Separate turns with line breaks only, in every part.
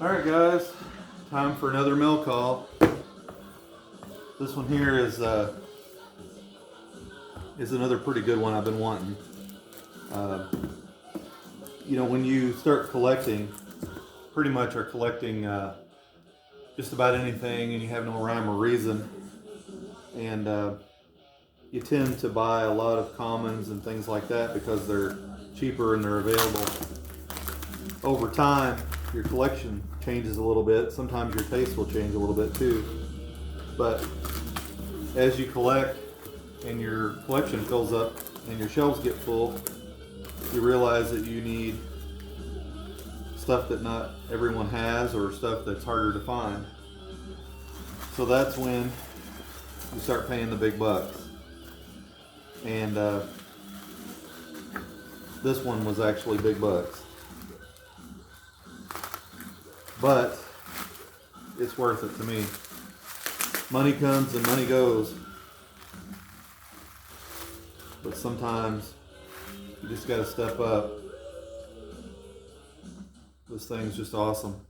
Alright guys, time for another mail call. This one here is another pretty good one I've been wanting. When you start collecting, pretty much are collecting just about anything and you have no rhyme or reason, and you tend to buy a lot of commons and things like that because they're cheaper and they're available. Over time, your collection changes a little bit. Sometimes your taste will change a little bit too. But as you collect and your collection fills up and your shelves get full, you realize that you need stuff that not everyone has or stuff that's harder to find. So that's when you start paying the big bucks. And this one was actually big bucks. But it's worth it to me. Money comes and money goes. But sometimes you just got to step up. This thing's just awesome.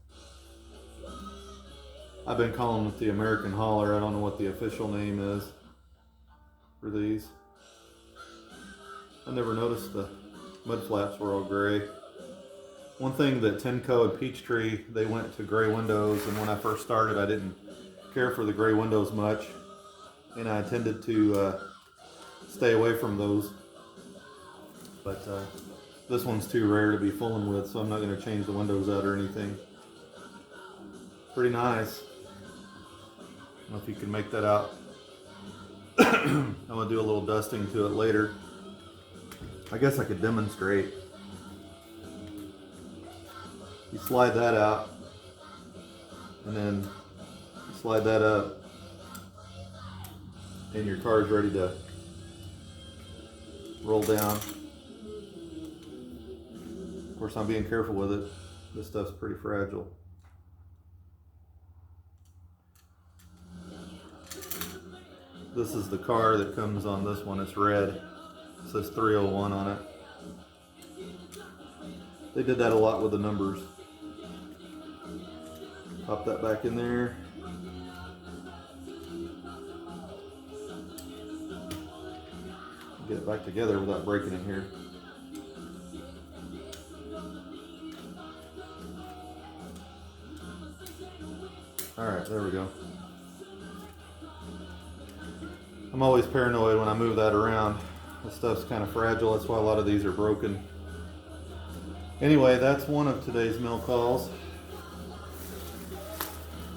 I've been calling it the American Hauler. I don't know what the official name is for these. I never noticed the mud flaps were all gray. One thing that Tenco and Peachtree, they went to gray windows, and when I first started I didn't care for the gray windows much, and I tended to stay away from those. But this one's too rare to be fooling with, so I'm not going to change the windows out or anything. Pretty nice. I don't know if you can make that out. I'm going to do a little dusting to it later. I guess I could demonstrate. You slide that out, and then slide that up, and your car is ready to roll down. Of course, I'm being careful with it. This stuff's pretty fragile. This is the car that comes on this one. It's red. It says 301 on it. They did that a lot with the numbers. Pop that back in there. Get it back together without breaking it here. Alright, there we go. I'm always paranoid when I move that around. This stuff's kind of fragile, that's why a lot of these are broken. Anyway, that's one of today's mail calls.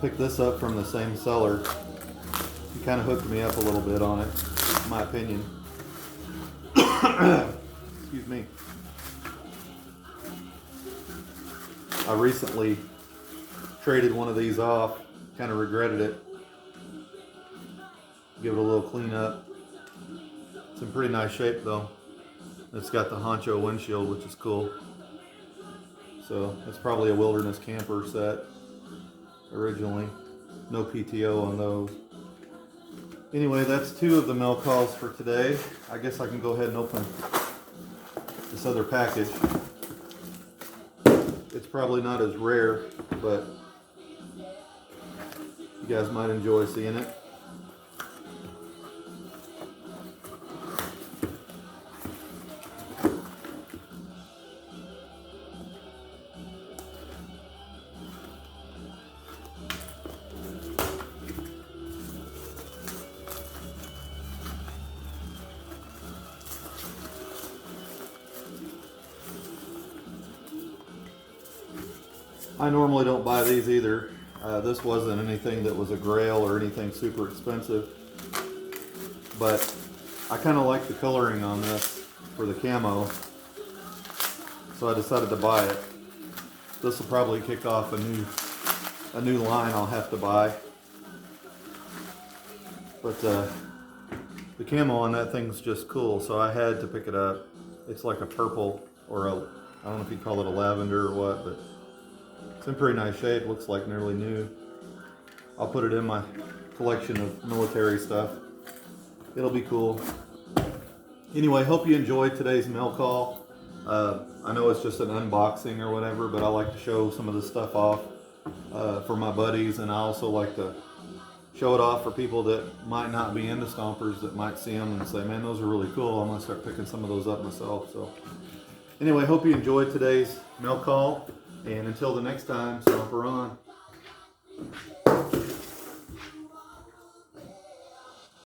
Picked this up from the same seller. He kind of hooked me up a little bit on it, in my opinion. Excuse me. I recently traded one of these off, kind of regretted it. Give it a little clean up. It's in pretty nice shape though. It's got the Honcho windshield, which is cool. So it's probably a wilderness camper set originally. No PTO on those. Anyway, that's two of the mail calls for today. I guess I can go ahead and open this other package. It's probably not as rare, but you guys might enjoy seeing it. I normally don't buy these either. This wasn't anything that was a grail or anything super expensive, but I kind of like the coloring on this for the camo, so I decided to buy it. This will probably kick off a new line I'll have to buy. But the camo on that thing's just cool, so I had to pick it up. It's like a purple, or I don't know if you call it a lavender or what, but it's in pretty nice shape. Looks like nearly new. I'll put it in my collection of military stuff. It'll be cool. Anyway, hope you enjoyed today's mail call. I know it's just an unboxing or whatever, but I like to show some of this stuff off. for my buddies, and I also like to show it off for people that might not be into stompers, that might see them and say, man, those are really cool. I'm going to start picking some of those up myself. So anyway, hope you enjoyed today's milk haul, and until the next time, Stomper on.